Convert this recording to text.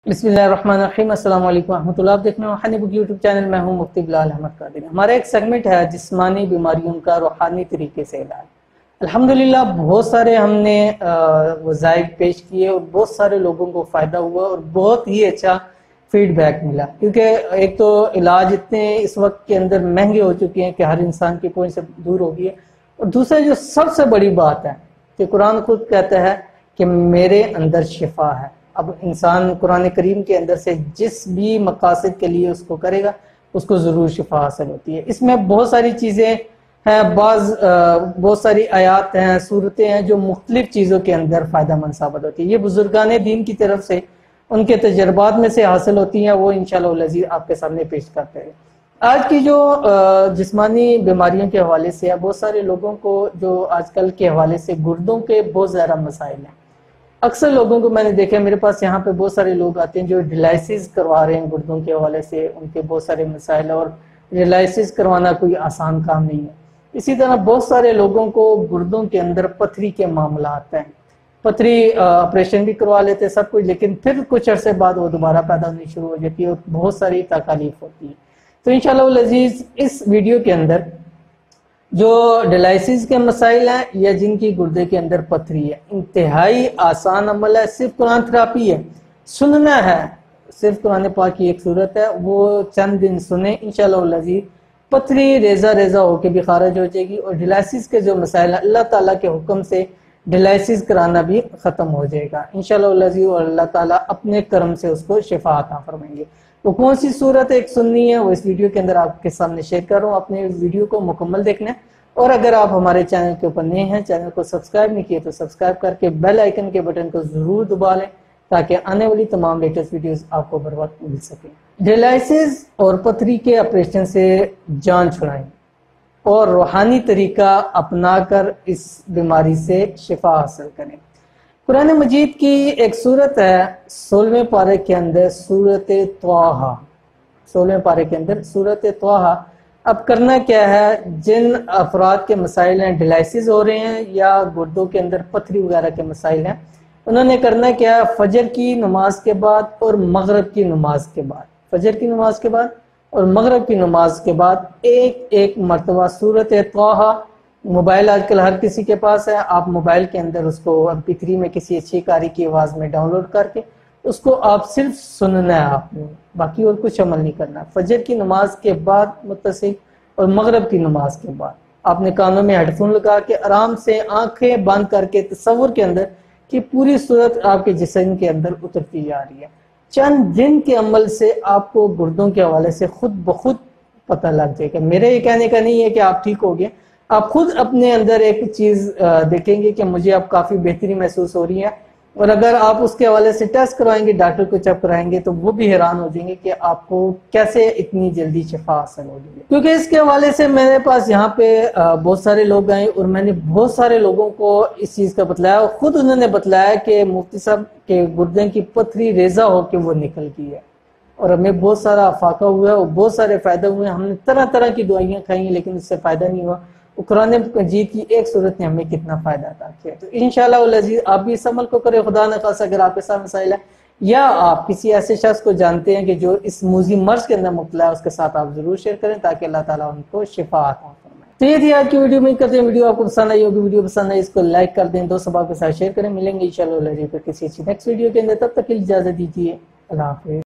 بسم اللہ الرحمن الرحیم، السلام علیکم ورحمۃ اللہ۔ آپ دیکھ رہے ہیں روحانی بک یوٹیوب چینل، میں ہوں مفتی بلال احمد قادری۔ ہمارا ایک سیگمنٹ ہے جسمانی بیماریوں کا روحانی طریقے سے علاج۔ الحمدللہ بہت سارے ہم نے وظائف پیش کیے اور بہت سارے لوگوں کو فائدہ ہوا اور بہت ہی اچھا فیڈ بیک ملا، کیونکہ ایک تو علاج اتنے اس وقت کے اندر مہنگے ہو چکے ہیں کہ ہر انسان کی پہنچ سے دور ہو گئی ہے، اور دوسرا جو سب سے بڑی بات ہے کہ قرآن خود کہتا ہے کہ میرے اندر شفا ہے۔ اب انسان قرآن کریم کے اندر سے جس بھی مقاصد کے لیے اس کو کرے گا اس کو ضرور شفا حاصل ہوتی ہے۔ اس میں بہت ساری چیزیں ہیں، بہت ساری آیات ہیں، صورتیں ہیں جو مختلف چیزوں کے اندر فائدہ مند ثابت ہوتی ہے۔ یہ بزرگان دین کی طرف سے ان کے تجربات میں سے حاصل ہوتی ہیں، وہ انشاءاللہ العزیز آپ کے سامنے پیش کرتے ہیں۔ آج کی جو جسمانی بیماریوں کے حوالے سے ہے، بہت سارے لوگوں کو جو آج کل کے حوالے سے گردوں کے بہت زیادہ مسائل ہیں۔ اکثر لوگوں کو میں نے دیکھا، میرے پاس یہاں پہ بہت سارے لوگ آتے ہیں جو ڈیلائسس کروا رہے ہیں گردوں کے حوالے سے، ان کے بہت سارے مسائل، اور ڈیلائسس کروانا کوئی آسان کام نہیں ہے۔ اسی طرح بہت سارے لوگوں کو گردوں کے اندر پتھری کے معاملات ہیں، پتھری آپریشن بھی کروا لیتے سب کچھ، لیکن پھر کچھ عرصے بعد وہ دوبارہ پیدا ہونی شروع ہو جاتی ہے اور بہت ساری تکالیف ہوتی ہے۔ تو انشاءاللہ العزیز اس ویڈیو کے اندر جو ڈیلائسس کے مسائل ہیں یا جن کی گردے کے اندر پتھری ہے، انتہائی آسان عمل ہے، صرف قرآن تھراپی ہے، سننا ہے، صرف قرآن پاک کی ایک صورت ہے، وہ چند دن سنیں انشاءاللہ العزیز پتھری ریزہ ریزہ ہو کے بھی خارج ہو جائے گی، اور ڈیلائسس کے جو مسائل ہیں اللہ تعالیٰ کے حکم سے ڈیلائسس کرانا بھی ختم ہو جائے گا انشاءاللہ العزیز، اور اللہ تعالیٰ اپنے کرم سے اس کو شفا عطا فرمائیں گے۔ وہ کون سی صورت ایک سننی ہے وہ اس ویڈیو کے اندر آپ کے سامنے شیئر کر رہا ہوں، اپنے ویڈیو کو مکمل دیکھنا ہے، اور اگر آپ ہمارے چینل کے اوپر نئے ہیں، چینل کو سبسکرائب نہیں کیے تو سبسکرائب کر کے بیل آئیکن کے بٹن کو ضرور دبا لیں تاکہ آنے والی تمام لیٹسٹ ویڈیوز آپ کو بر وقت مل سکیں۔ ڈیلائسس اور پتھری کے آپریشن سے جان چھڑائیں اور روحانی طریقہ اپنا کر اس بیماری سے شفا حاصل کریں۔ قرآن مجید کی ایک صورت ہے 16ویں پارے کے اندر، سورت طٰہٰ، 16ویں پارے کے اندر سورت طٰہٰ۔ اب کرنا کیا ہے، جن افراد کے مسائل ہیں، ڈیلائسس ہو رہے ہیں یا گردوں کے اندر پتھری وغیرہ کے مسائل ہیں، انہوں نے کرنا کیا ہے، فجر کی نماز کے بعد اور مغرب کی نماز کے بعد، فجر کی نماز کے بعد اور مغرب کی نماز کے بعد ایک مرتبہ سورت طٰہٰ، موبائل آج کل ہر کسی کے پاس ہے، آپ موبائل کے اندر اس کو MP3 میں کسی اچھی قاری کی آواز میں ڈاؤن لوڈ کر کے اس کو آپ صرف سننا ہے، آپ نے باقی اور کچھ عمل نہیں کرنا۔ فجر کی نماز کے بعد متصل اور مغرب کی نماز کے بعد آپ نے کانوں میں ہیڈ فون لگا کے آرام سے آنکھیں بند کر کے تصور کے اندر کہ پوری صورت آپ کے جسم کے اندر اترتی جا رہی ہے۔ چند دن کے عمل سے آپ کو گردوں کے حوالے سے خود بخود پتہ لگ جائے گا۔ میرے یہ کہنے کا نہیں ہے کہ آپ ٹھیک ہو گئے، آپ خود اپنے اندر ایک چیز دیکھیں گے کہ مجھے اب کافی بہتری محسوس ہو رہی ہے، اور اگر آپ اس کے حوالے سے ٹیسٹ کروائیں گے، ڈاکٹر کو چیک کرائیں گے، تو وہ بھی حیران ہو جائیں گے کہ آپ کو کیسے اتنی جلدی شفا حاصل ہو گئی ہے۔ کیونکہ اس کے حوالے سے میرے پاس یہاں پہ بہت سارے لوگ آئے اور میں نے بہت سارے لوگوں کو اس چیز کا بتلایا، اور خود انہوں نے بتلایا کہ مفتی صاحب کے گردے کی پتھری ریزہ ہو کے وہ نکل گئی ہے، اور ہمیں بہت سارا افاقہ ہوا ہے اور بہت سارے فائدہ ہوئے ہیں۔ ہم نے طرح طرح کی دوائیاں کھائی ہیں لیکن اس سے فائدہ نہیں ہوا۔ قرآن مجید کی ایک صورت نے ہمیں کتنا فائدہ عطا کیا۔ تو انشاءاللہ العزیز آپ بھی اس عمل کو کریں۔ خدا نخواستہ اگر آپ کے ساتھ مسائل ہے یا آپ کسی ایسے شخص کو جانتے ہیں کہ جو اس موذی مرض کے اندر مبتلا ہے، اس کے ساتھ آپ ضرور شیئر کریں تاکہ اللہ تعالیٰ ان کو شفا عطا فرمائے۔ تو یہ تھی آج کی ویڈیو، امید کرتے ہیں ویڈیو آپ کو پسند آئی ہوگی۔ ویڈیو پسند آئی اس کو لائک کر دیں، دوست احباب کے ساتھ شیئر کریں۔ ملیں گے انشاءاللہ العزیز کسی اچھی نیکسٹ ویڈیو کے اندر، تب تک کے لیے اجازت دیجیے، اللہ حافظ۔